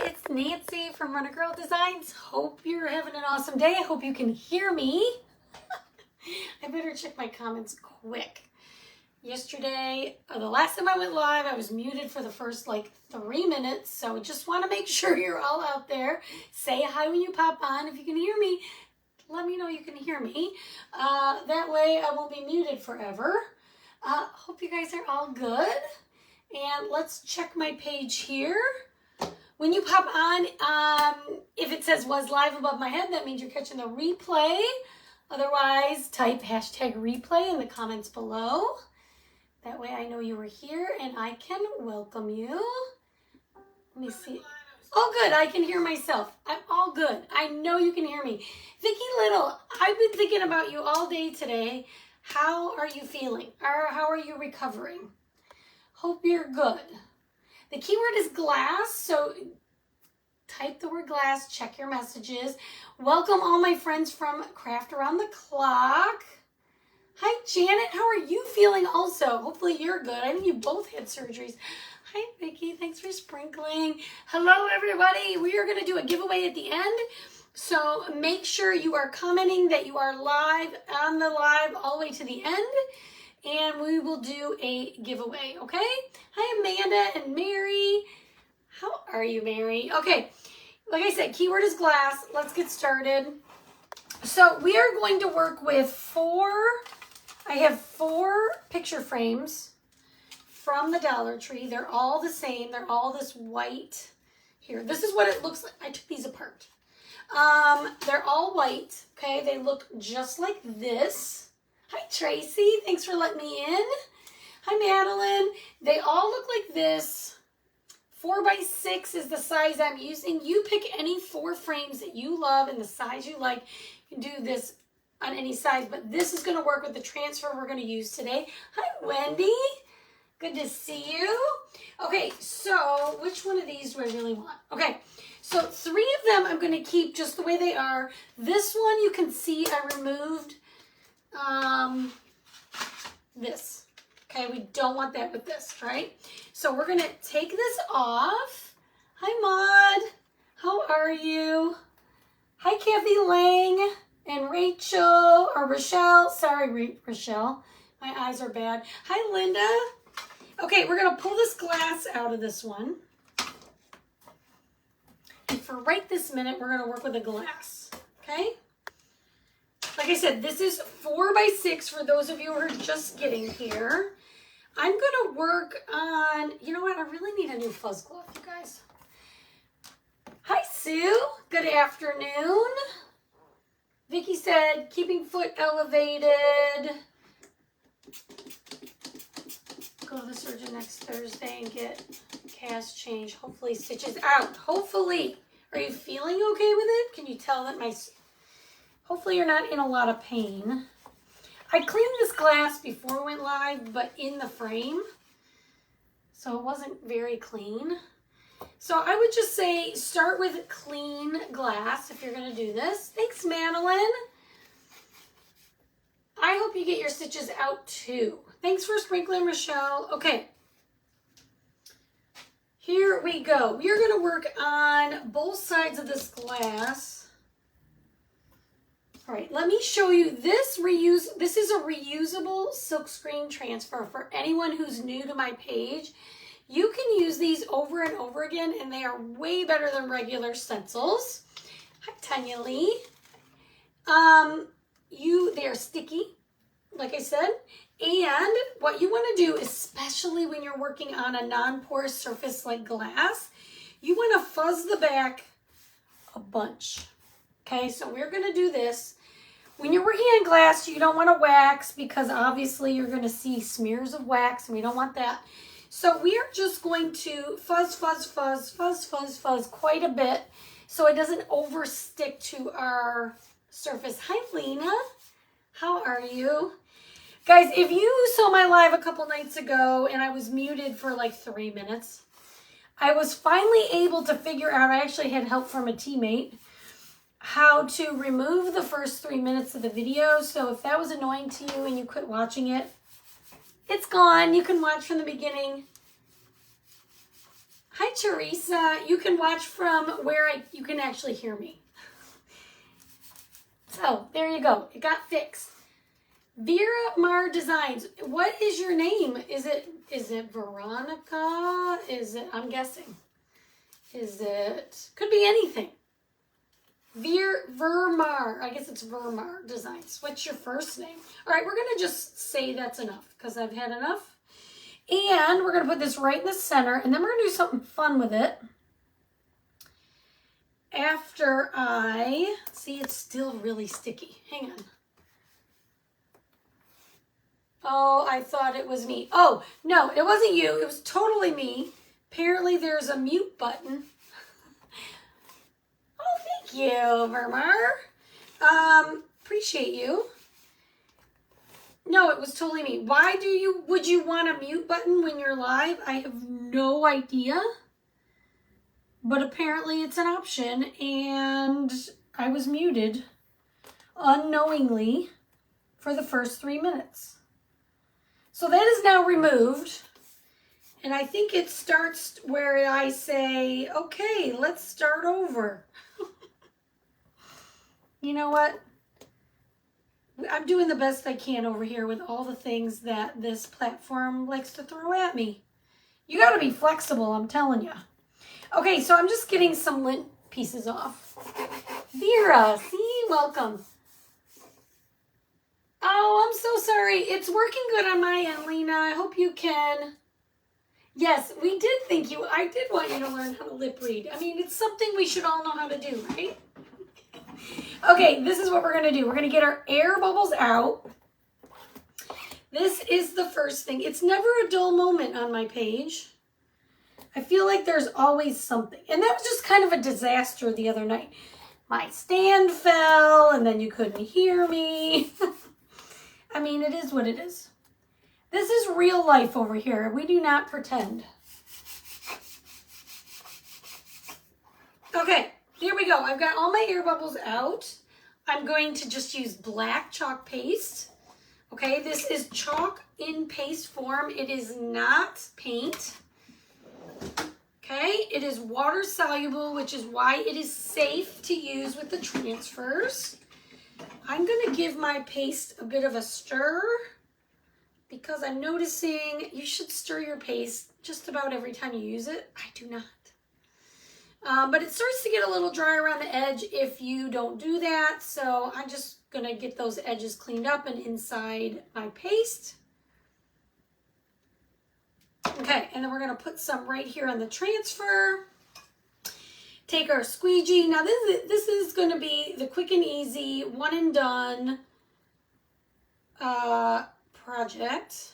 it's Nancy from Runner Girl Designs. Hope you're having an awesome day. I hope you can hear me. I better check my comments quick. Yesterday, the last time I went live, I was muted for the first like 3 minutes. So just want to make sure you're all out there. Say hi when you pop on. If you can hear me, let me know you can hear me. That way I won't be muted forever. Hope you guys are all good. And let's check my page here. When you pop on, if it says was live above my head, that means you're catching the replay. Otherwise, type hashtag replay in the comments below. That way I know you were here and I can welcome you. Let me see. Oh, good. I can hear myself. I'm all good. I know you can hear me. Vicki Little, I've been thinking about you all day today. How are you feeling? Or how are you recovering? Hope you're good. The keyword is glass, so type the word glass, check your messages. Welcome all my friends from Craft Around the Clock. Hi, Janet. How are you feeling also? Hopefully you're good. I think you both had surgeries. Hi, Vicki. Thanks for sprinkling. Hello, everybody. We are going to do a giveaway at the end. So make sure you are commenting that you are live on the live all the way to the end. And we will do a giveaway, okay? Hi, Amanda and Mary. How are you, Mary? Okay, like I said, keyword is glass. Let's get started. So we are going to work with I have 4 picture frames from the Dollar Tree. They're all the same. They're all this white here. This is what it looks like. I took these apart. They're all white, okay? They look just like this. Hi, Tracy. Thanks for letting me in. Hi, Madeline. They all look like this. 4x6 is the size I'm using. You pick any 4 frames that you love and the size you like. You can do this on any size, but this is going to work with the transfer we're going to use today. Hi, Wendy. Good to see you. Okay, so which one of these do I really want? Okay, so 3 of them I'm going to keep just the way they are. This one you can see I removed this. Okay, we don't want that with this, right? So we're gonna take this off. Hi, Maud. How are you? Hi, Kathy Lang and Rachel, or Rochelle. Sorry, Rochelle. My eyes are bad. Hi, Linda. Okay, we're gonna pull this glass out of this one. And for right this minute, we're gonna work with a glass, okay? Like I said, this is 4x6 for those of you who are just getting here. I'm going to work on, you know what, I really need a new fuzz cloth, you guys. Hi, Sue. Good afternoon. Vicki said, keeping foot elevated. Go to the surgeon next Thursday and get cast change. Hopefully stitches out. Hopefully. Are you feeling okay with it? Can you tell that hopefully you're not in a lot of pain. I cleaned this glass before we went live, but in the frame. So it wasn't very clean. So I would just say start with clean glass if you're going to do this. Thanks, Madeline. I hope you get your stitches out too. Thanks for sprinkling, Rochelle. Okay. Here we go. We are going to work on both sides of this glass. All right, let me show you this This is a reusable silkscreen transfer for anyone who's new to my page. You can use these over and over again, and they are way better than regular stencils. Hi, Tanya Lee. They are sticky, like I said. And what you want to do, especially when you're working on a non-porous surface like glass, you want to fuzz the back a bunch. Okay, so we're going to do this. When you're working on glass, you don't want to wax because obviously you're going to see smears of wax and we don't want that. So we are just going to fuzz, fuzz, fuzz, fuzz, fuzz, fuzz quite a bit so it doesn't overstick to our surface. Hi, Lena. How are you? Guys, if you saw my live a couple nights ago and I was muted for like 3 minutes, I was finally able to figure out, I actually had help from a teammate, how to remove the first 3 minutes of the video. So if that was annoying to you and you quit watching it, it's gone. You can watch from the beginning. Hi, Teresa. You can watch from where you can actually hear me. So there you go. It got fixed. Vera Mar Designs. What is your name? Is it Veronica? Is it, I'm guessing. Is it, could be anything. Vermar. I guess it's Vermar Designs. What's your first name? All right, we're going to just say that's enough because I've had enough. And we're going to put this right in the center, and then we're going to do something fun with it. After I, see, it's still really sticky. Hang on. Oh, I thought it was me. Oh, no, it wasn't you. It was totally me. Apparently there's a mute button. Oh, thank you, Vermar. Appreciate you. No, it was totally me. Why would you want a mute button when you're live? I have no idea. But apparently it's an option, and I was muted unknowingly for the first 3 minutes. So that is now removed. And I think it starts where I say, okay, let's start over. You know what? I'm doing the best I can over here with all the things that this platform likes to throw at me. You got to be flexible, I'm telling you. Okay, so I'm just getting some lint pieces off. Vera, see, welcome. Oh, I'm so sorry. It's working good on my end, Lena. I hope you can. Yes, we did think you, I did want you to learn how to lip read. I mean, it's something we should all know how to do, right? Okay, this is what we're going to do. We're going to get our air bubbles out. This is the first thing. It's never a dull moment on my page. I feel like there's always something. And that was just kind of a disaster the other night. My stand fell and then you couldn't hear me. I mean, it is what it is. This is real life over here. We do not pretend. Okay, here we go. I've got all my air bubbles out. I'm going to just use black chalk paste. Okay, this is chalk in paste form. It is not paint. Okay, it is water soluble, which is why it is safe to use with the transfers. I'm going to give my paste a bit of a stir because I'm noticing you should stir your paste just about every time you use it. I do not. But it starts to get a little dry around the edge if you don't do that. So I'm just going to get those edges cleaned up and inside my paste. Okay, and then we're going to put some right here on the transfer. Take our squeegee. Now this is going to be the quick and easy, one and done project.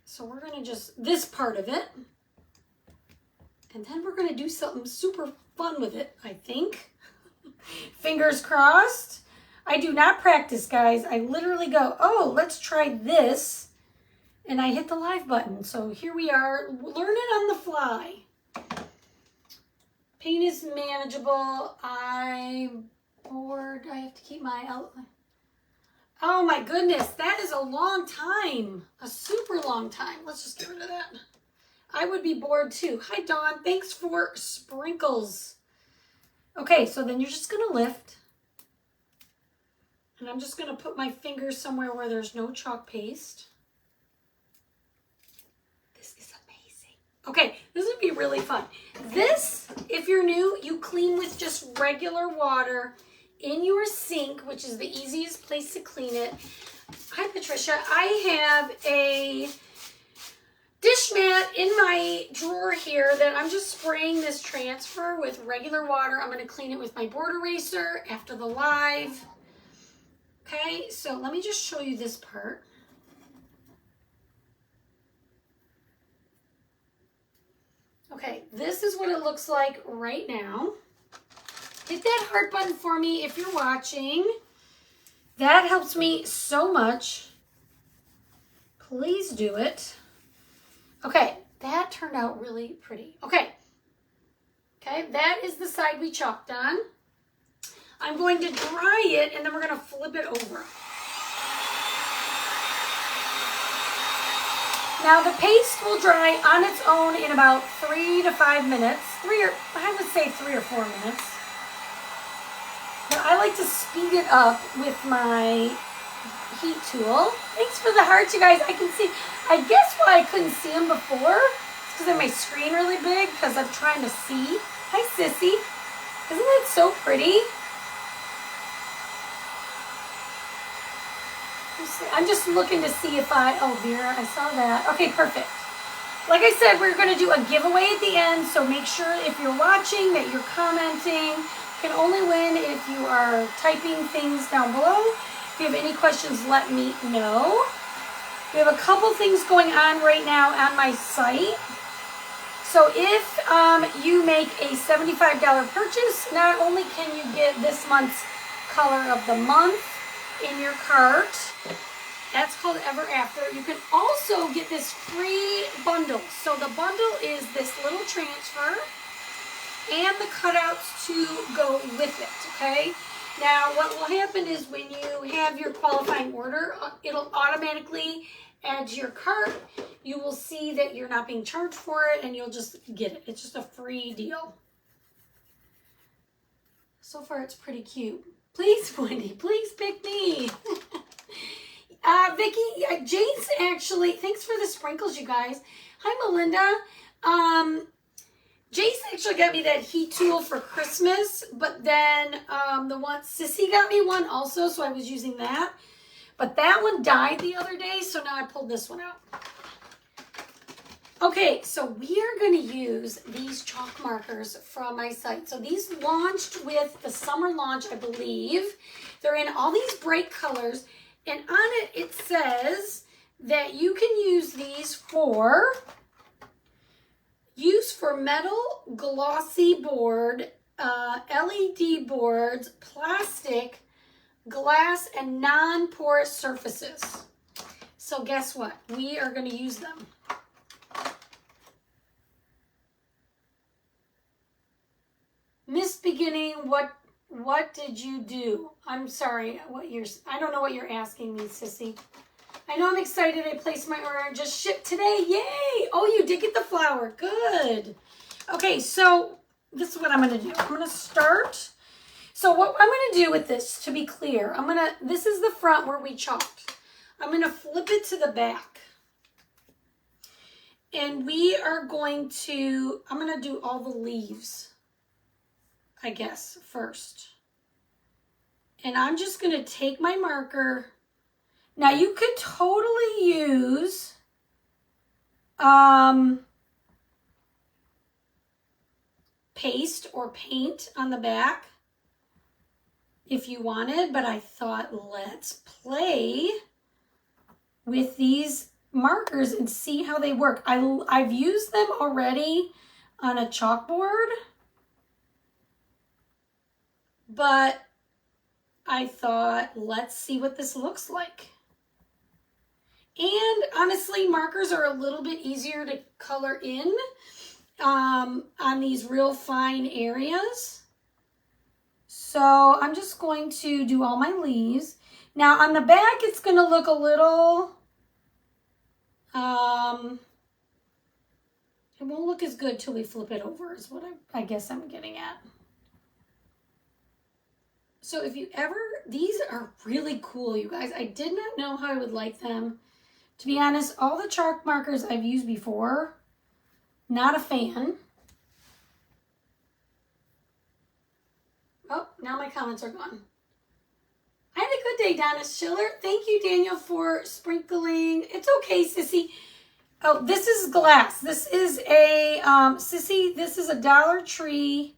So we're going to just, this part of it. And then we're going to do something super fun with it, I think. Fingers crossed. I do not practice, guys. I literally go, oh, let's try this. And I hit the live button. So here we are, learning on the fly. Paint is manageable. I'm bored. I have to keep my outline. Oh my goodness, that is a long time. A super long time. Let's just get rid of that. I would be bored too. Hi, Dawn. Thanks for sprinkles. Okay, so then you're just going to lift. And I'm just going to put my fingers somewhere where there's no chalk paste. This is amazing. Okay, this would be really fun. This, if you're new, you clean with just regular water in your sink, which is the easiest place to clean it. Hi, Patricia. I have a dish mat in my drawer here that I'm just spraying this transfer with regular water. I'm going to clean it with my board eraser after the live. Okay, so let me just show you this part. Okay, this is what it looks like right now. Hit that heart button for me if you're watching. That helps me so much. Please do it. Okay, that turned out really pretty. Okay, that is the side we chalked on. I'm going to dry it and then we're going to flip it over. Now the paste will dry on its own in about 3 to 5 minutes. I would say 3 or 4 minutes. But I like to speed it up with my heat tool. Thanks for the hearts, you guys. I can see, I guess why I couldn't see them before, it's because I have my screen really big because I'm trying to see. Hi, Sissy. Isn't it so pretty? I'm just looking to see if oh, Vera, I saw that. Okay, perfect. Like I said, we're going to do a giveaway at the end, so make sure if you're watching that you're commenting. You can only win if you are typing things down below. If you have any questions, let me know. We have a couple things going on right now on my site. So if you make a $75 purchase, not only can you get this month's color of the month in your cart, that's called Ever After. You can also get this free bundle. So the bundle is this little transfer and the cutouts to go with it, okay? Now, what will happen is when you have your qualifying order, it'll automatically add to your cart. You will see that you're not being charged for it, and you'll just get it. It's just a free deal. So far, it's pretty cute. Please, Wendy, please pick me. Vicki, Jace actually, thanks for the sprinkles, you guys. Hi, Melinda. Jace actually got me that heat tool for Christmas, but then the one, Sissy got me one also, so I was using that. But that one died the other day, so now I pulled this one out. Okay, so we are going to use these chalk markers from my site. So these launched with the summer launch, I believe. They're in all these bright colors, and on it, it says that you can use these for metal, glossy board, LED boards, plastic, glass, and non-porous surfaces. So guess what? We are going to use them. Miss Beginning, what did you do? I'm sorry, I don't know what you're asking me, Sissy. I know I'm excited. I placed my order and just shipped today. Yay! Oh, you did get the flower. Good. Okay, so this is what I'm going to do. I'm going to start. So what I'm going to do with this, to be clear, this is the front where we chalked. I'm going to flip it to the back. And we are going to, I'm going to do all the leaves, I guess, first. And I'm just going to take my marker. Now you could totally use paste or paint on the back if you wanted, but I thought let's play with these markers and see how they work. I've used them already on a chalkboard, but I thought let's see what this looks like. And honestly, markers are a little bit easier to color in on these real fine areas. So I'm just going to do all my leaves. Now on the back, it's going to look a little, it won't look as good till we flip it over is what I guess I'm getting at. So if you ever, these are really cool, you guys. I did not know how I would like them. To be honest, all the chalk markers I've used before, not a fan. Oh, now my comments are gone. I had a good day, Donna Schiller. Thank you, Daniel, for sprinkling. It's okay, Sissy. Oh, this is glass. This is a, Sissy, this is a Dollar Tree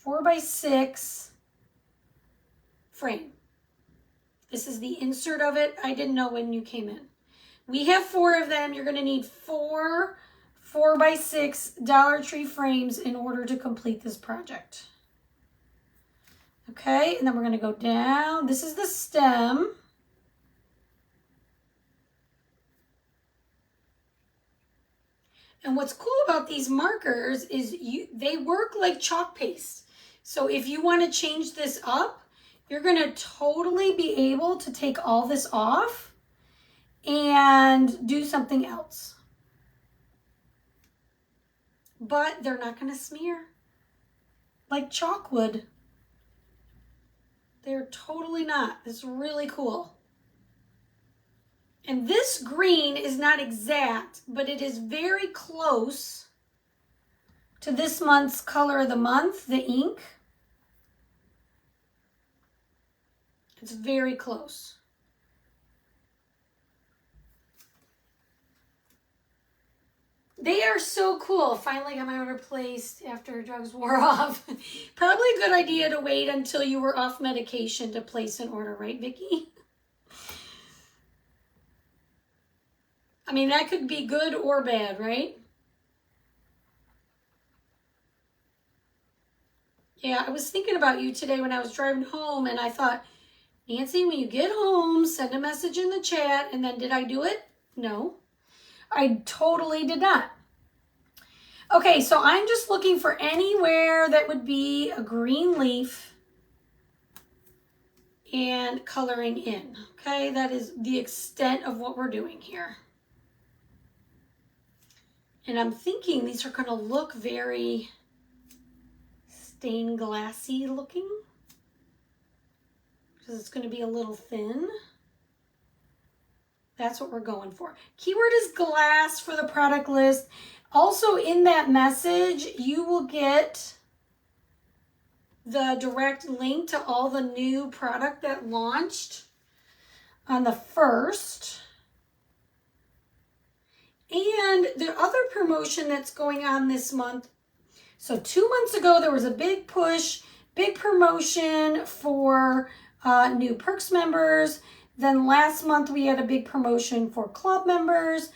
4x6 frame. This is the insert of it. I didn't know when you came in. We have 4 of them. You're going to need 4 4x6 Dollar Tree frames in order to complete this project. Okay, and then we're going to go down. This is the stem. And what's cool about these markers is they work like chalk paste. So if you want to change this up, you're going to totally be able to take all this off and do something else. But they're not going to smear like chalk would. They're totally not. It's really cool. And this green is not exact, but it is very close to this month's color of the month, the ink. It's very close. They are so cool. Finally got my order placed after drugs wore off. Probably a good idea to wait until you were off medication to place an order, right, Vicki? I mean, that could be good or bad, right? Yeah, I was thinking about you today when I was driving home, and I thought, Nancy, when you get home, send a message in the chat. And then did I do it? No, I totally did not. Okay, so I'm just looking for anywhere that would be a green leaf and coloring in. Okay, that is the extent of what we're doing here. And I'm thinking these are going to look very stained glassy looking, because it's going to be a little thin. That's what we're going for. Keyword is glass for the product list. Also in that message, you will get the direct link to all the new product that launched on the 1st. And the other promotion that's going on this month. So 2 months ago, there was a big push, big promotion for new Perks members. Then last month, we had a big promotion for club members.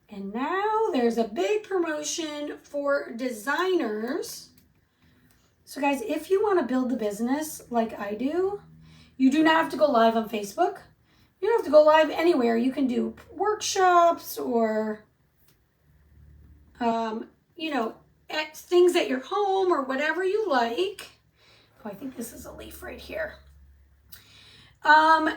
And now there's a big promotion for designers. So guys, if you want to build the business like I do, you do not have to go live on Facebook. You don't have to go live anywhere. You can do workshops or, you know, things at your home or whatever you like. Oh, I think this is a leaf right here.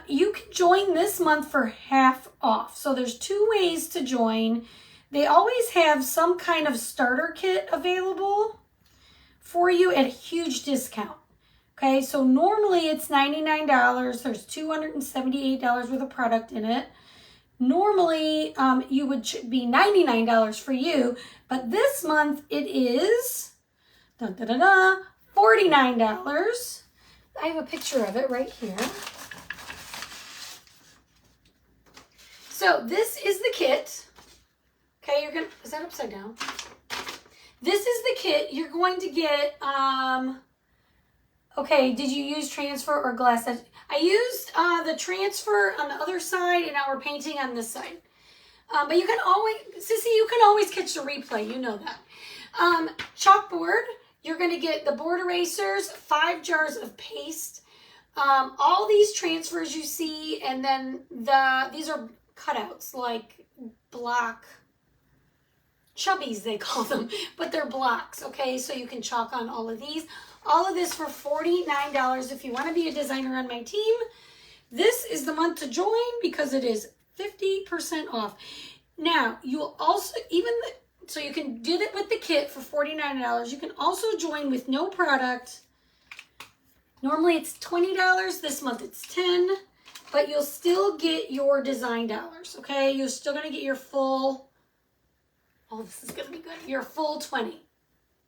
You can join this month for half off. So there's 2 ways to join. They always have some kind of starter kit available for you at a huge discount. Okay, so normally it's $99. There's $278 worth of product in it. Normally, you would be $99 for you, but this month it is $49. I have a picture of it right here. So this is the kit. Okay, you're gonna, is that upside down? This is the kit. You're going to get, okay, did you use transfer or glass? I used the transfer on the other side, and now we're painting on this side. But you can always, Sissy, you can always catch the replay. You know that. Chalkboard, you're going to get the board erasers, 5 jars of paste, all these transfers you see, and then these are cutouts, like block chubbies they call them, but they're blocks. Okay, so you can chalk on all of these. All of this for $49 if you want to be a designer on my team. This is the month to join because it is 50% off. Now, you'll also, so you can do it with the kit for $49. You can also join with no product. Normally it's $20. This month it's $10. But you'll still get your design dollars, okay? You're still going to get your full, oh, this is going to be good, your full 20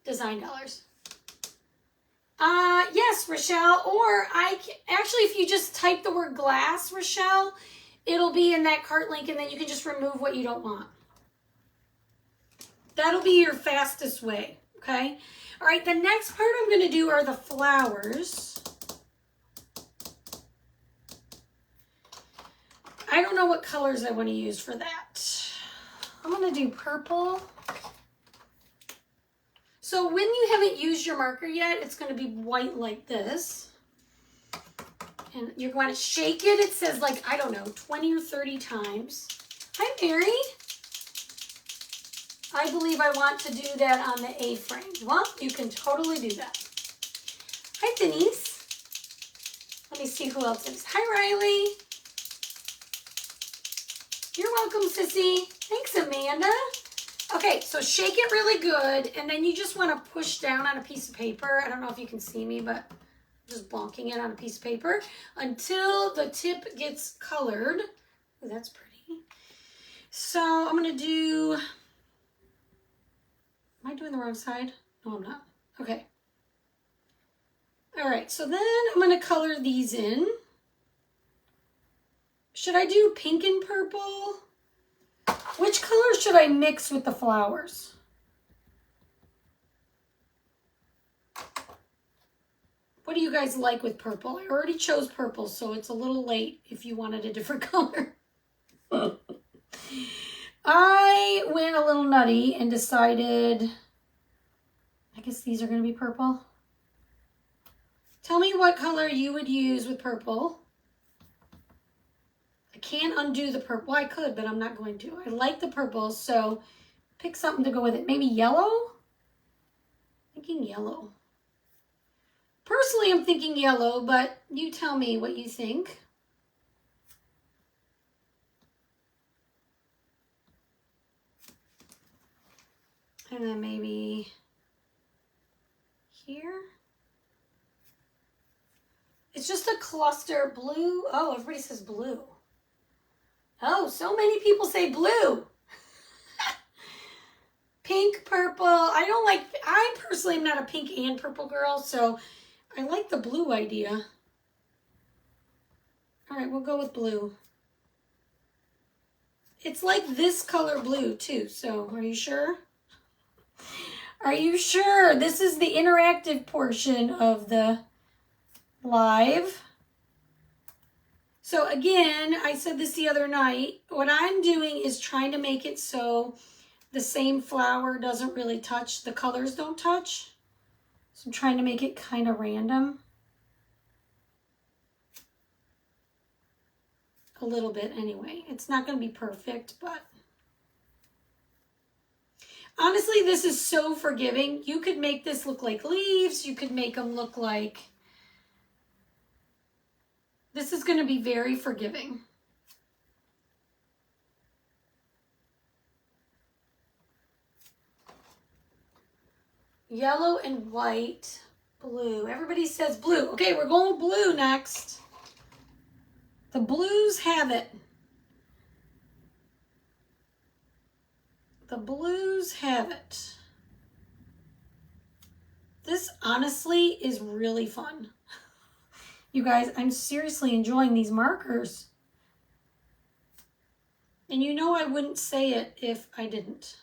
design dollars. Yes, Rochelle, or actually, if you just type the word glass, Rochelle, it'll be in that cart link, and then you can just remove what you don't want. That'll be your fastest way, okay? All right, the next part I'm going to do are the flowers. I don't know what colors I want to use for that. I'm going to do purple. So when you haven't used your marker yet, it's going to be white like this. And you're going to shake it. It says like, I don't know, 20 or 30 times. Hi, Mary. I believe I want to do that on the A-frame. Well, you can totally do that. Hi, Denise. Let me see who else is. Hi, Riley. You're welcome, sissy. Thanks, Amanda. Okay, so shake it really good, and then you just want to push down on a piece of paper. I don't know if you can see me, but I'm just bonking it on a piece of paper until the tip gets colored. Oh, that's pretty. So I'm going to do... Am I doing the wrong side? No, I'm not. Okay. All right, so then I'm going to color these in. Should I do pink and purple? Which color should I mix with the flowers? What do you guys like with purple? I already chose purple, so it's a little late if you wanted a different color. I went a little nutty and decided, I guess these are going to be purple. Tell me what color you would use with purple. I can't undo the purple. Well, I could, but I'm not going to. I like the purple, so pick something to go with it. Maybe yellow? Thinking yellow. Personally, I'm thinking yellow, but you tell me what you think. And then maybe here. It's just a cluster. Blue. Oh, everybody says blue. Oh, so many people say blue. Pink, purple. I personally am not a pink and purple girl, so I like the blue idea. All right, we'll go with blue. It's like this color blue too, so are you sure? Are you sure? This is the interactive portion of the live. So again, I said this the other night. What I'm doing is trying to make it so the same flower doesn't really touch, the colors don't touch. So I'm trying to make it kind of random. A little bit anyway. It's not going to be perfect, but honestly, this is so forgiving. You could make this look like leaves. You could make them look like... This is going to be very forgiving. Yellow and white, blue. Everybody says blue. Okay, we're going with blue next. The blues have it. The blues have it. This honestly is really fun. You guys, I'm seriously enjoying these markers. And you know I wouldn't say it if I didn't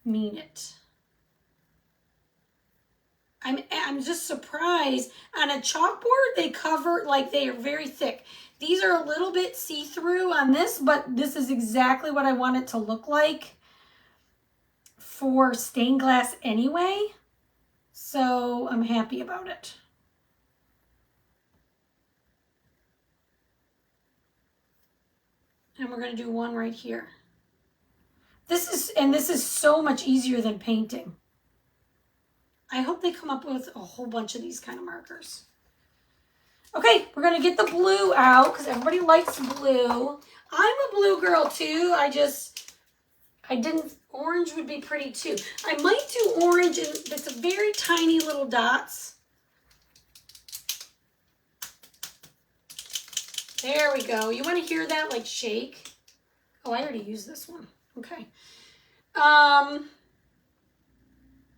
mean it. I'm just surprised. On a chalkboard, they cover, like they are very thick. These are a little bit see-through on this, but this is exactly what I want it to look like for stained glass anyway. So I'm happy about it. And we're going to do one right here. This is so much easier than painting. I hope they come up with a whole bunch of these kind of markers. Okay, we're going to get the blue out because everybody likes blue. I'm a blue girl too. Orange would be pretty too. I might do orange, and it's a very tiny little dots. There we go. You want to hear that like shake? Oh, I already used this one. Okay.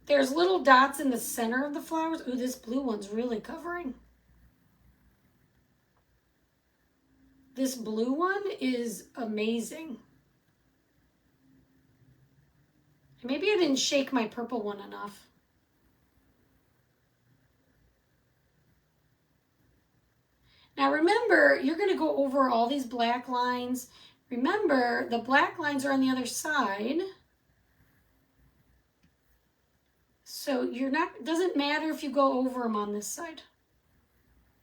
There's little dots in the center of the flowers. Ooh, this blue one's really covering. This blue one is amazing. Maybe I didn't shake my purple one enough. Now remember, you're going to go over all these black lines. Remember, the black lines are on the other side. So it doesn't matter if you go over them on this side.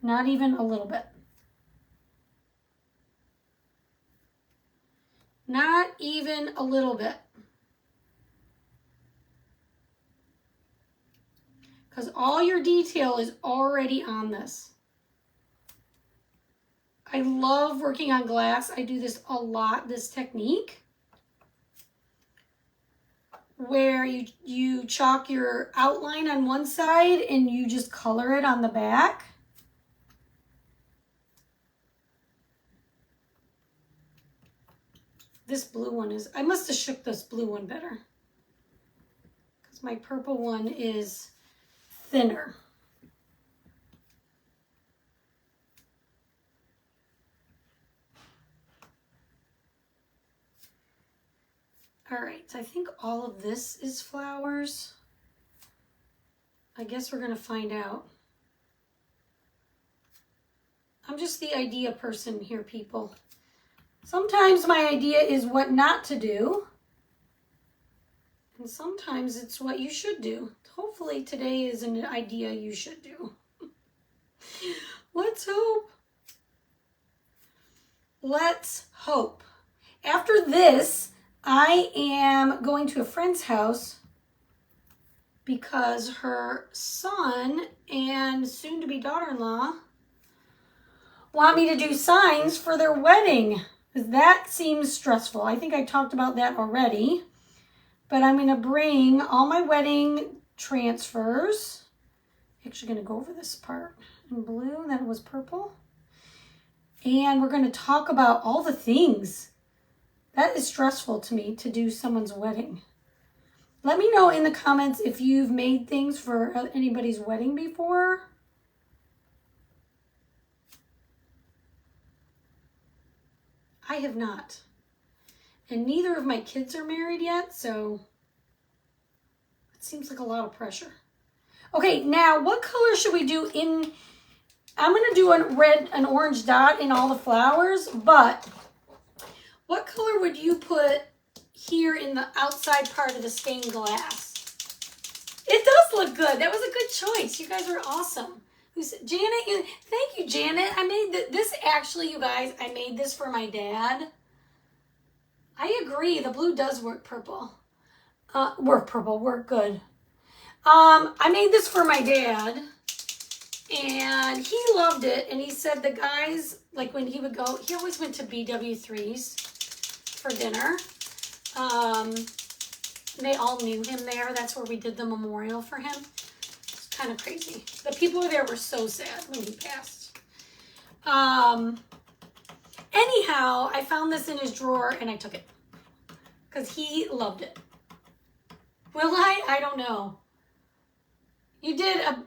Not even a little bit. Not even a little bit. Because all your detail is already on this. I love working on glass. I do this a lot, this technique, where you chalk your outline on one side and you just color it on the back. This blue one is, I must have shook this blue one better, because my purple one is thinner. All right, so I think all of this is flowers. I guess we're gonna find out. I'm just the idea person here, people. Sometimes my idea is what not to do, and sometimes it's what you should do. Hopefully today is an idea you should do. Let's hope. Let's hope. After this, I am going to a friend's house because her son and soon-to-be daughter-in-law want me to do signs for their wedding. That seems stressful. I think I talked about that already. But I'm going to bring all my wedding transfers. Actually going to go over this part in blue. That was purple. And we're going to talk about all the things. That is stressful to me, to do someone's wedding. Let me know in the comments if you've made things for anybody's wedding before. I have not. And neither of my kids are married yet, so it seems like a lot of pressure. Okay, now what color should we do in... I'm going to do an orange dot in all the flowers, but what color would you put here in the outside part of the stained glass? It does look good. That was a good choice. You guys are awesome. Janet, thank you, Janet. I made this actually, you guys, I made this for my dad. I agree. The blue does work purple. Work good. I made this for my dad, and he loved it. And he said the guys, like when he would go, he always went to BW3's for dinner. They all knew him there. That's where we did the memorial for him. It's kind of crazy. The people there were so sad when he passed. Anyhow, I found this in his drawer and I took it because he loved it. Will I? I don't know. You did a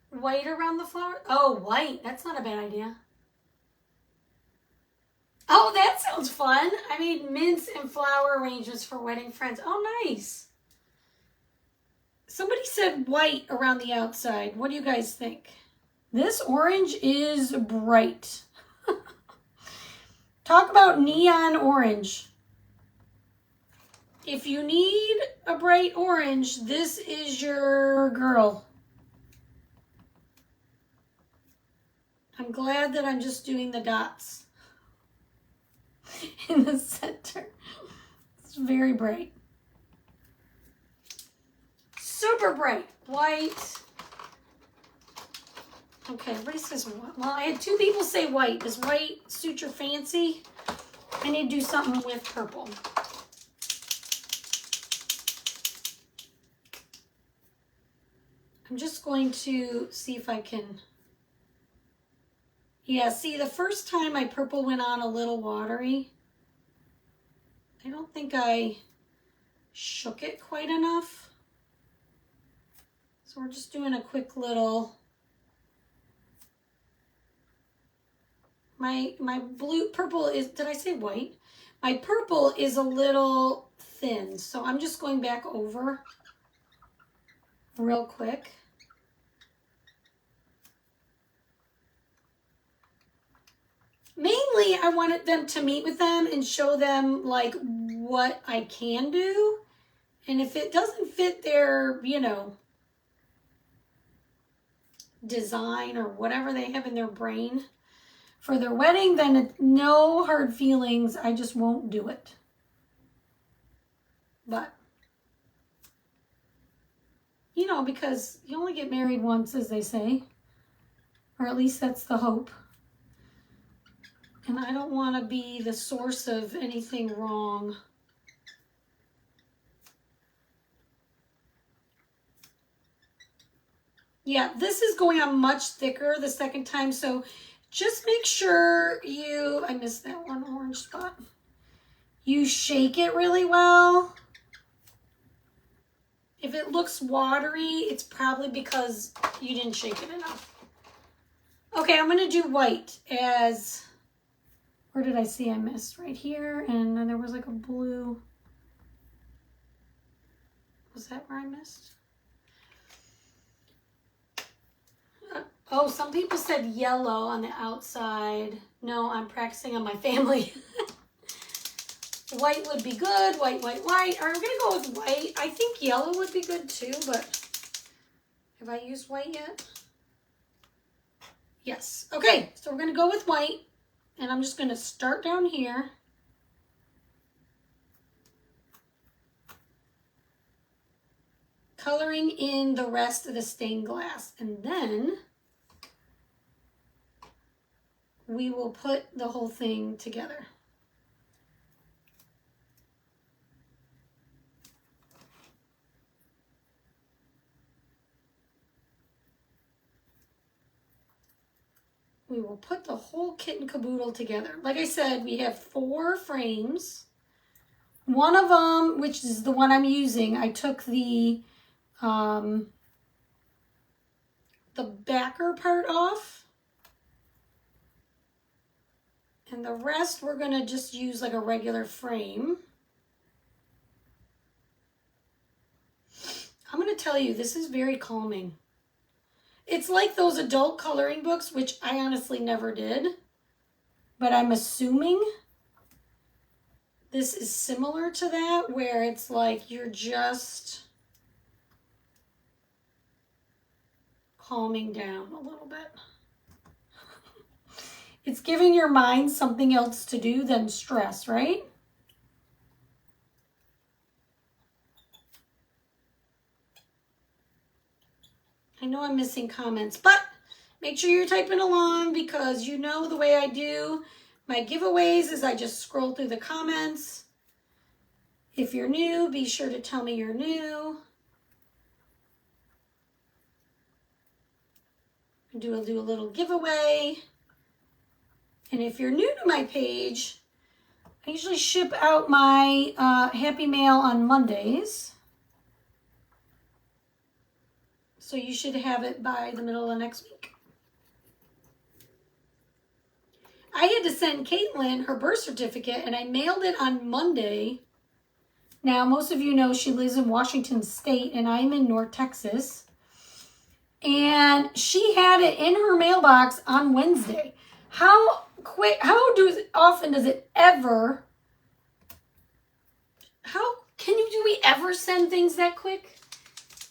white around the flower? Oh, white. That's not a bad idea. Oh, that sounds fun. I made mints and flower arrangements for wedding friends. Oh, nice. Somebody said white around the outside. What do you guys think? This orange is bright. Talk about neon orange. If you need a bright orange, this is your girl. I'm glad that I'm just doing the dots in the center. It's very bright. Super bright. White. Okay, everybody says white. Well, I had two people say white. Does white suit your fancy? I need to do something with purple. I'm just going to see if I can... Yeah, see, the first time my purple went on a little watery. I don't think I shook it quite enough. So we're just doing a quick little... My purple is, did I say white? My purple is a little thin, so I'm just going back over real quick. Mainly, I wanted them to meet with them and show them like what I can do. And if it doesn't fit their, you know, design or whatever they have in their brain for their wedding, then no hard feelings. I just won't do it. But, you know, because you only get married once, as they say. Or at least that's the hope. And I don't want to be the source of anything wrong. Yeah, this is going on much thicker the second time, so just make sure you, I missed that one orange spot. You shake it really well. If it looks watery, it's probably because you didn't shake it enough. Okay, I'm gonna do white as, where did I see I missed? Right here, and then there was like a blue. Was that where I missed? Oh, some people said yellow on the outside. No, I'm practicing on my family. White would be good. White, white, white. All right, we're gonna go with white. I think yellow would be good too, but have I used white yet? Yes. Okay, so we're gonna go with white, and I'm just gonna start down here. Coloring in the rest of the stained glass, and then we will put the whole thing together. We will put the whole kit and caboodle together. Like I said, we have 4 frames. One of them, which is the one I'm using, I took the backer part off. And the rest we're gonna just use like a regular frame. I'm gonna tell you, this is very calming. It's like those adult coloring books, which I honestly never did, but I'm assuming this is similar to that, where it's like you're just calming down a little bit. It's giving your mind something else to do than stress, right? I know I'm missing comments, but make sure you're typing along, because you know the way I do my giveaways is I just scroll through the comments. If you're new, be sure to tell me you're new. I'll do a little giveaway. And if you're new to my page, I usually ship out my Happy Mail on Mondays. So you should have it by the middle of next week. I had to send Caitlin her birth certificate, and I mailed it on Monday. Now, most of you know she lives in Washington State, and I'm in North Texas. And she had it in her mailbox on Wednesday. How often does it ever, do we ever send things that quick?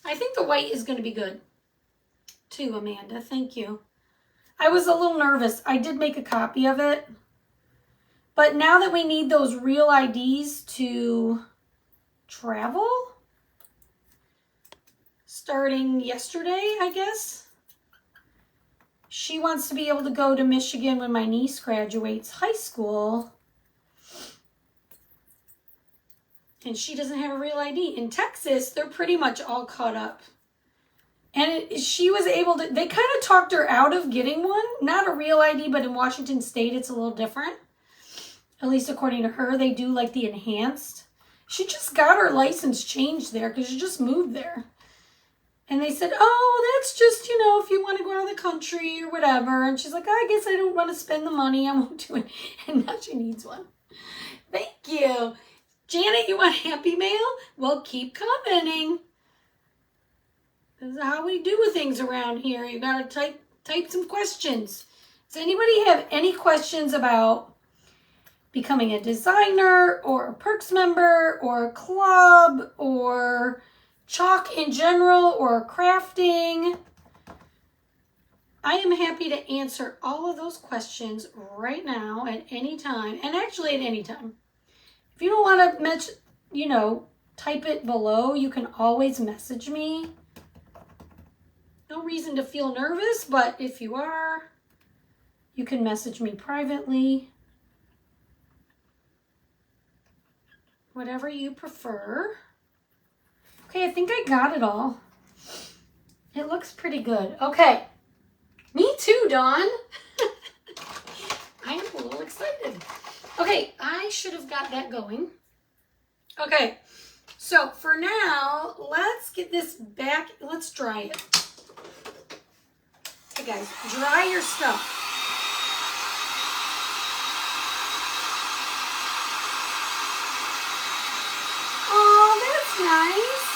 I think the white is going to be good too, Amanda. Thank you. I was a little nervous. I did make a copy of it. But now that we need those real IDs to travel, starting yesterday, I guess, she wants to be able to go to Michigan when my niece graduates high school. And she doesn't have a real ID. In Texas, they're pretty much all caught up. And she was able to, they kind of talked her out of getting one. Not a real ID, but in Washington State, it's a little different. At least according to her, they do like the enhanced. She just got her license changed there because she just moved there. And they said, oh, that's just, if you want to go out of the country or whatever. And she's like, I guess I don't want to spend the money. I won't do it. And now she needs one. Thank you. Janet, you want Happy Mail? Well, keep commenting. This is how we do things around here. You got to type some questions. Does anybody have any questions about becoming a designer or a Perks member or a club or chalk in general or crafting? I am happy to answer all of those questions right now at any time, and actually at any time. If you don't want to mention, type it below, you can always message me. No reason to feel nervous, but if you are, you can message me privately. whatever you prefer. Okay, I think I got it all. It looks pretty good. Okay. Me too, Dawn. I am a little excited. Okay, I should have got that going. Okay, so for now, let's get this back. Let's dry it. Okay, guys, dry your stuff. Oh, that's nice.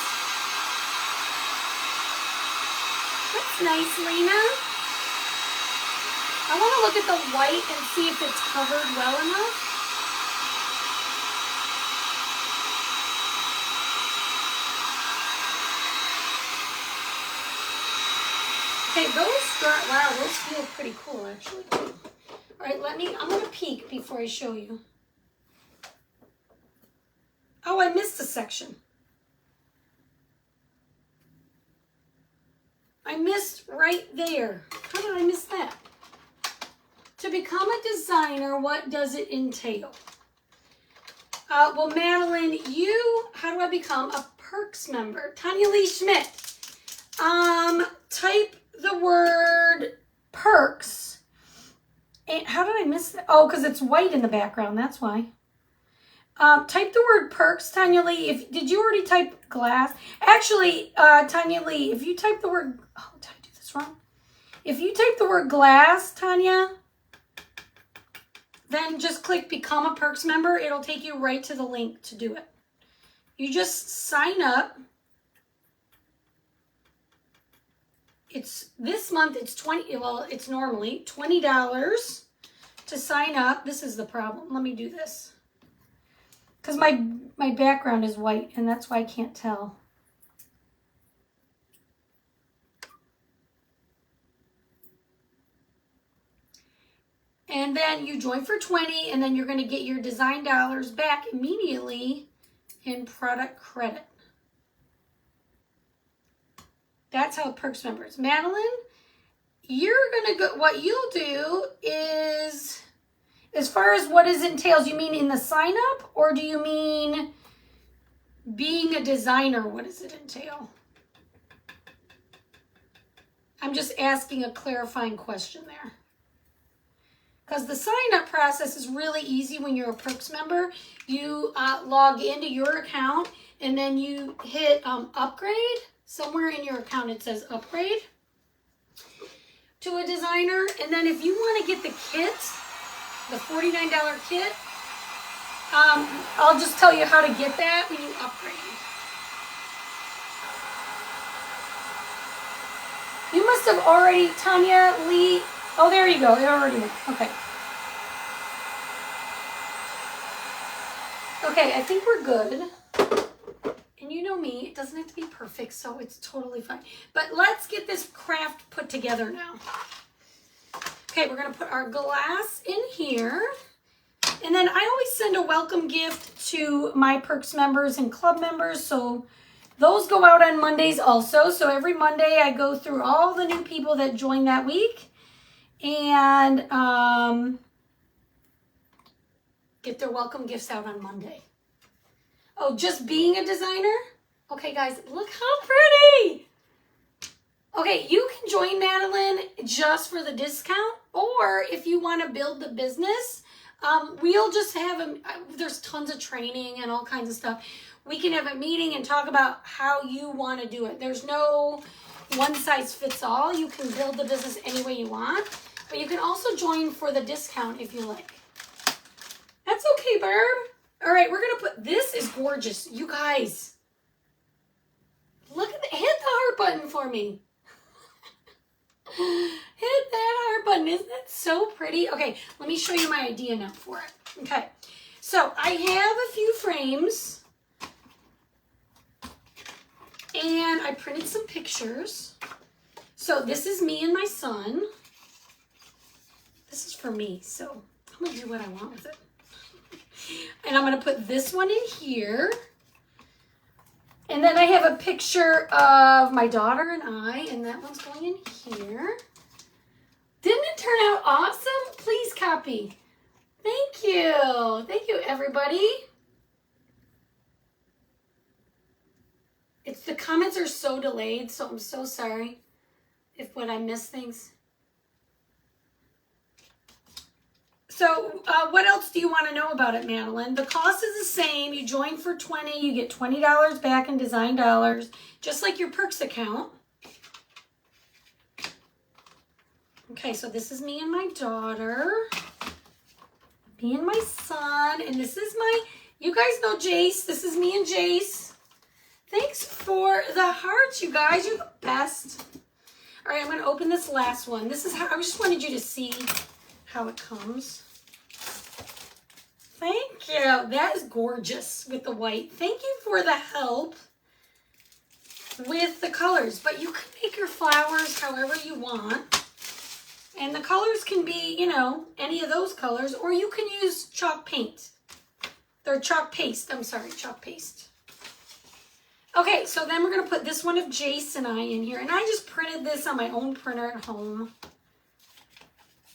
That's nice, Lena. I want to look at the white and see if it's covered well enough. Okay, those feel pretty cool actually too. All right, I'm gonna peek before I show you. Oh, I missed a section. I missed right there. How did I miss that? To become a designer, what does it entail? Well, Madeline, how do I become a Perks member? Tanya Lee Schmidt. Type the word Perks. And how did I miss that? Oh, because it's white in the background, that's why. Type the word Perks, Tanya Lee. Did you already type glass? Actually, Tanya Lee, if you type the word, oh, did I do this wrong? If you type the word glass, Tanya, then just click Become a Perks member. It'll take you right to the link to do it. You just sign up. This month it's it's normally $20 to sign up. This is the problem. Let me do this. Because my background is white and that's why I can't tell. And then you join for $20 and then you're going to get your design dollars back immediately in product credit. That's how Perks members. Madeline, you're going to go, what you'll do is, as far as what it entails, you mean in the sign up or do you mean being a designer? What does it entail? I'm just asking a clarifying question there. Because the sign-up process is really easy when you're a Perks member. You log into your account and then you hit upgrade. Somewhere in your account it says upgrade to a designer. And then if you want to get the kit, the $49 kit, I'll just tell you how to get that when you upgrade. You must have already, Tanya Lee. Oh, there you go. It already went. Okay. Okay, I think we're good. And you know me, it doesn't have to be perfect, so it's totally fine. But let's get this craft put together now. Okay, we're going to put our glass in here. And then I always send a welcome gift to my Perks members and club members, so those go out on Mondays also. So every Monday I go through all the new people that joined that week. And get their welcome gifts out on Monday. Oh, just being a designer? Okay, guys, look how pretty. Okay, you can join Madeline just for the discount, or if you want to build the business, we'll just have there's tons of training and all kinds of stuff. We can have a meeting and talk about how you want to do it. There's no one size fits all. You can build the business any way you want. But you can also join for the discount if you like. That's okay, Barb. All right, we're going to put, this is gorgeous. You guys, look at hit the heart button for me. Hit that heart button. Isn't that so pretty? Okay, let me show you my idea now for it. Okay, so I have a few frames. And I printed some pictures. So this is me and my son. This is for me, so I'm gonna do what I want with it. And I'm gonna put this one in here. And then I have a picture of my daughter and I, and that one's going in here. Didn't it turn out awesome? Please copy. Thank you. Thank you, everybody. the comments are so delayed, so I'm so sorry when I miss things. So what else do you want to know about it, Madeline? The cost is the same. You join for $20, you get $20 back in design dollars, just like your Perks account. Okay, so this is me and my daughter, me and my son, and this is you guys know Jace. This is me and Jace. Thanks for the hearts, you guys. You're the best. All right, I'm going to open this last one. This is how I just wanted you to see how it comes. Thank you. That is gorgeous with the white. Thank you for the help with the colors. But you can make your flowers however you want. And the colors can be, you know, any of those colors. Or you can use chalk paint. Or chalk paste. I'm sorry, chalk paste. Okay, so then we're going to put this one of Jace and I in here. And I just printed this on my own printer at home.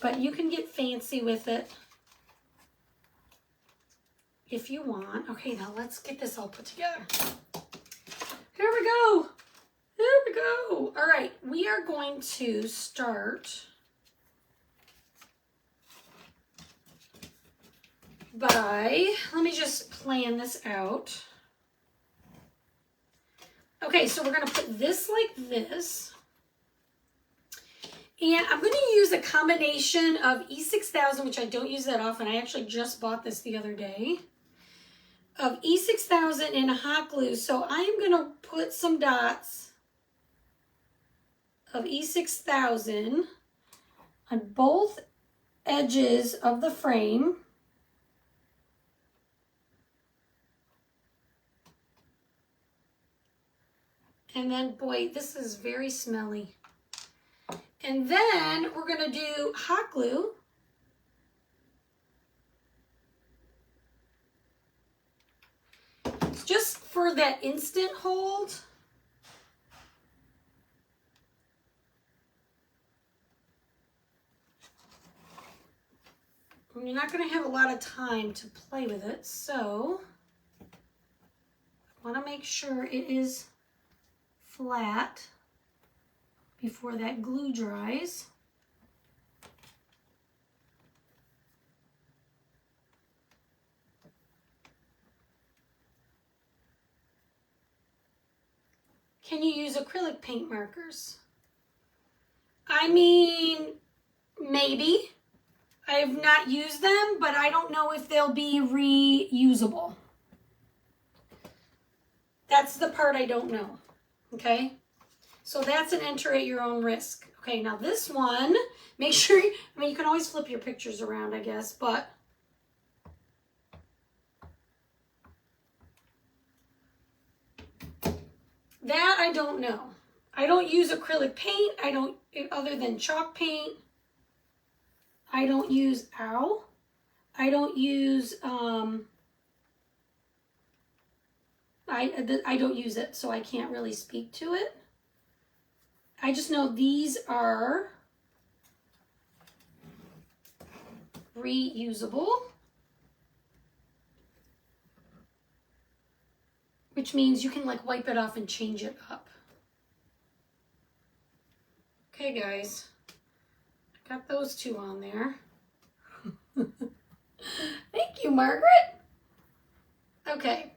But you can get fancy with it if you want. Okay, now let's get this all put together. Here we go. There we go. All right, we are going to start by, let me just plan this out. Okay, so we're going to put this like this. And I'm going to use a combination of E6000, which I don't use that often. I actually just bought this the other day. Of E6000 and hot glue. So I'm going to put some dots of E6000 on both edges of the frame. And then, boy, this is very smelly. And then we're going to do hot glue. Just for that instant hold. And you're not going to have a lot of time to play with it, so I want to make sure it is flat before that glue dries. Can you use acrylic paint markers? I mean, maybe. I have not used them, but I don't know if they'll be reusable. That's the part I don't know, okay? So that's an enter at your own risk. Okay, now this one, make sure, I mean, you can always flip your pictures around, I guess, but that I don't know. I don't use acrylic paint. I don't, other than chalk paint. I don't use, I don't use, I don't use it, so I can't really speak to it. I just know these are reusable, which means you can like wipe it off and change it up. Okay, guys, I got those two on there. Thank you, Margaret. Okay.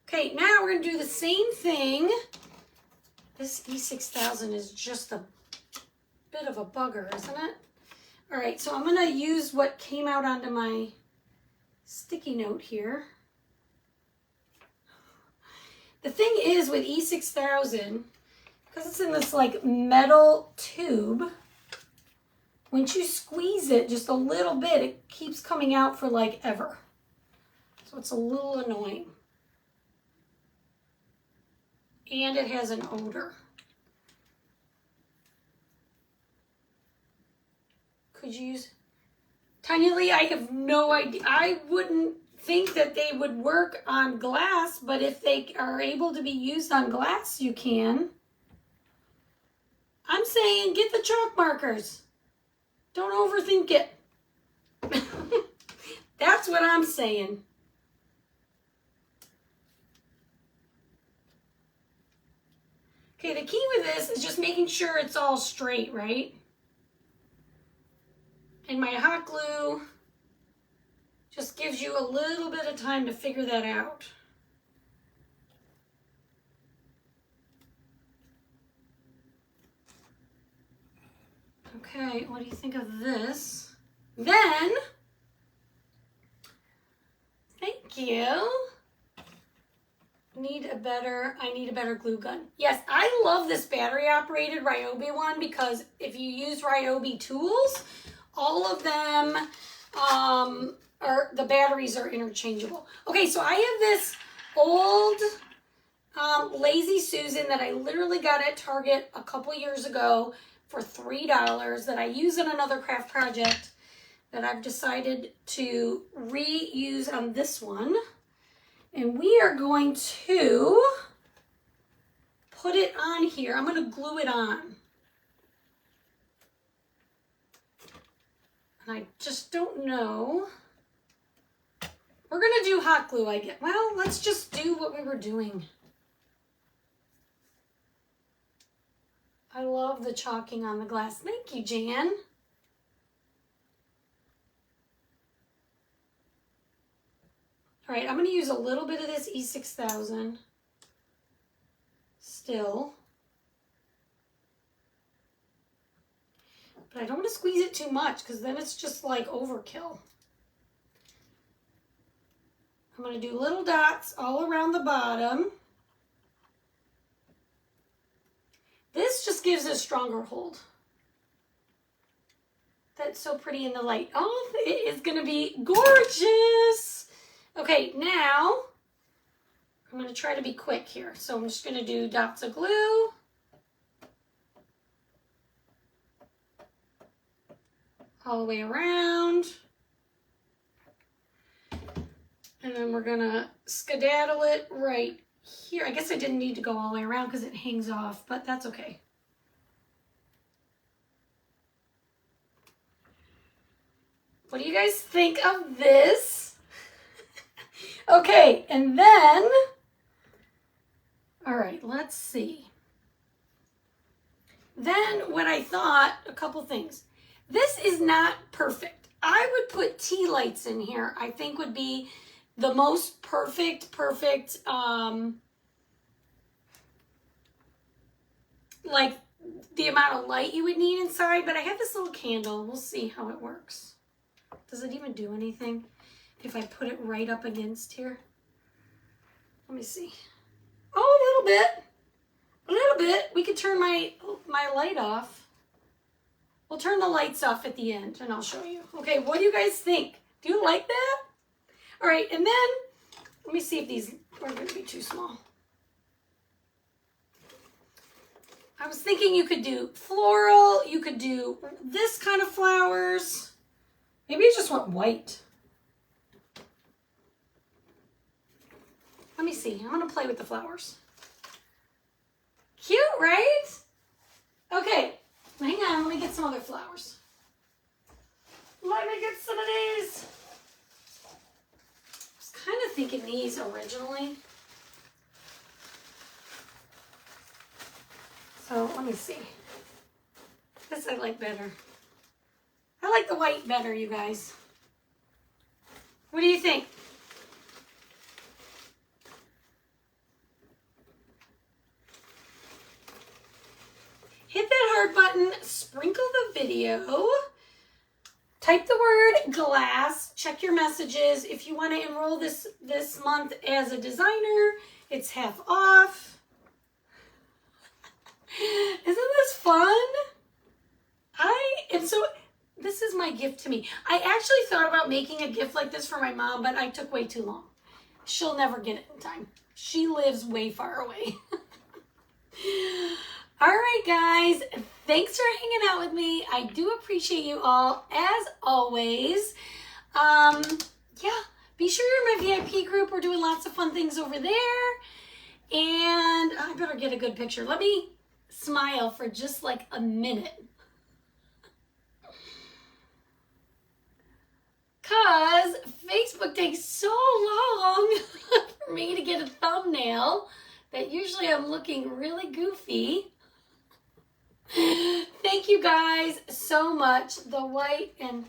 Okay, now we're going to do the same thing. This E6000 is just a bit of a bugger, isn't it? All right, so I'm going to use what came out onto my sticky note here. The thing is with E6000, because it's in this like metal tube, once you squeeze it just a little bit, it keeps coming out for like ever. So it's a little annoying. And it has an odor. Could you use Tanya Lee? I have no idea. I wouldn't think that they would work on glass, but if they are able to be used on glass, you can. I'm saying get the chalk markers. Don't overthink it. That's what I'm saying. Okay, the key with this is just making sure it's all straight, right? And my hot glue just gives you a little bit of time to figure that out. Okay, what do you think of this? Then, thank you. I need a better glue gun. Yes, I love this battery operated Ryobi one because if you use Ryobi tools, all of them the batteries are interchangeable. Okay, so I have this old Lazy Susan that I literally got at Target a couple years ago for $3 that I use in another craft project that I've decided to reuse on this one. And we are going to put it on here. I'm going to glue it on. And I just don't know. We're going to do hot glue, I guess. Well, let's just do what we were doing. I love the chalking on the glass. Thank you, Jan. All right, I'm going to use a little bit of this E6000 still. But I don't want to squeeze it too much because then it's just like overkill. I'm going to do little dots all around the bottom. This just gives it a stronger hold. That's so pretty in the light. Oh, it is going to be gorgeous. Okay, now I'm going to try to be quick here. So I'm just going to do dots of glue. All the way around. And then we're going to skedaddle it right here. I guess I didn't need to go all the way around because it hangs off, but that's okay. What do you guys think of this? Okay, and then, all right, let's see. Then what I thought, a couple things. This is not perfect. I would put tea lights in here. I think would be the most perfect, like the amount of light you would need inside, but I have this little candle. We'll see how it works. Does it even do anything if I put it right up against here? Let me see. Oh, a little bit. We could turn my light off. We'll turn the lights off at the end and I'll show you. Okay, what do you guys think? Do you like that? All right, and then let me see if these are going to be too small. I was thinking you could do floral, you could do this kind of flowers. Maybe I just want white. Let me see. I'm going to play with the flowers. Cute, right? Okay, hang on. Let me get some other flowers. Let me get some of these. I was kind of thinking these originally. So let me see. This I like better. I like the white better, you guys. What do you think? Hit that heart button, sprinkle the video, type the word glass, check your messages. If you want to enroll this month as a designer, it's half off. Isn't this fun? This is my gift to me. I actually thought about making a gift like this for my mom, but I took way too long. She'll never get it in time. She lives way far away. All right, guys. Thanks for hanging out with me. I do appreciate you all, as always. Yeah, be sure you're in my VIP group. We're doing lots of fun things over there. And I better get a good picture. Let me smile for just like a minute. Because Facebook takes so long for me to get a thumbnail But usually I'm looking really goofy. Thank you guys so much. The white and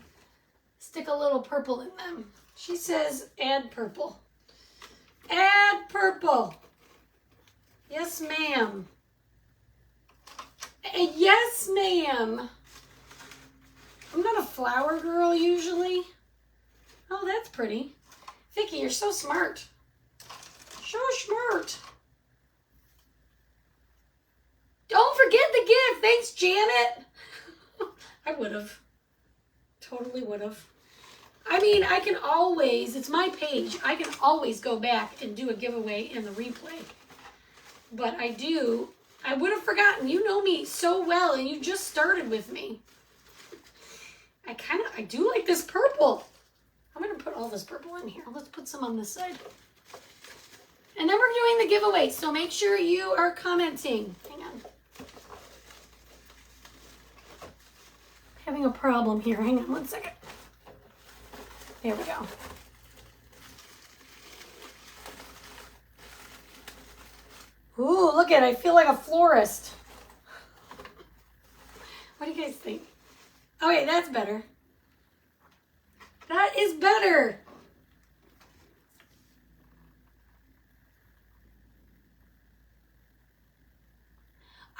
stick a little purple in them. She says add purple. Add purple. Yes, ma'am. Yes, ma'am. I'm not a flower girl usually. Oh, that's pretty. Vicky, you're so smart. So smart. Don't forget the gift. Thanks, Janet. I would have. Totally would have. I mean, I can always, it's my page. I can always go back and do a giveaway in the replay. But I would have forgotten. You know me so well and you just started with me. I do like this purple. I'm going to put all this purple in here. Let's put some on this side. And then we're doing the giveaway, so make sure you are commenting. Hang on. Having a problem here. Hang on one second. There we go. Ooh, look at it. I feel like a florist. What do you guys think? Okay, that's better. That is better.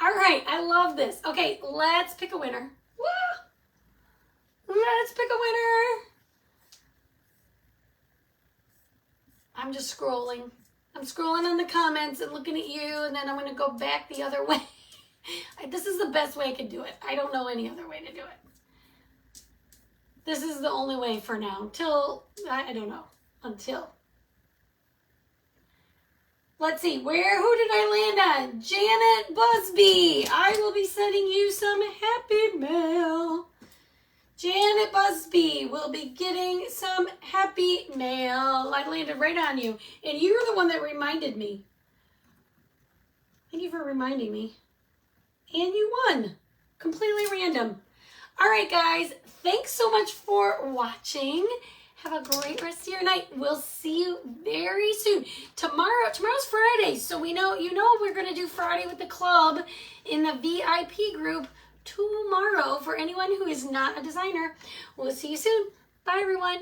All right, I love this. Okay, let's pick a winner. Woo! Let's pick a winner. I'm just scrolling. I'm scrolling on the comments and looking at you, and then I'm going to go back the other way. This is the best way I can do it. I don't know any other way to do it. This is the only way for now. Until, I don't know. Until. Let's see, who did I land on? Janet Busby. I will be sending you some happy mail. Janet Busby will be getting some happy mail. I landed right on you. And you're the one that reminded me. Thank you for reminding me. And you won. Completely random. All right, guys. Thanks so much for watching. Have a great rest of your night. We'll see you very soon. Tomorrow's Friday, so we're going to do Friday with the club in the VIP group tomorrow for anyone who is not a designer. We'll see you soon. Bye, everyone.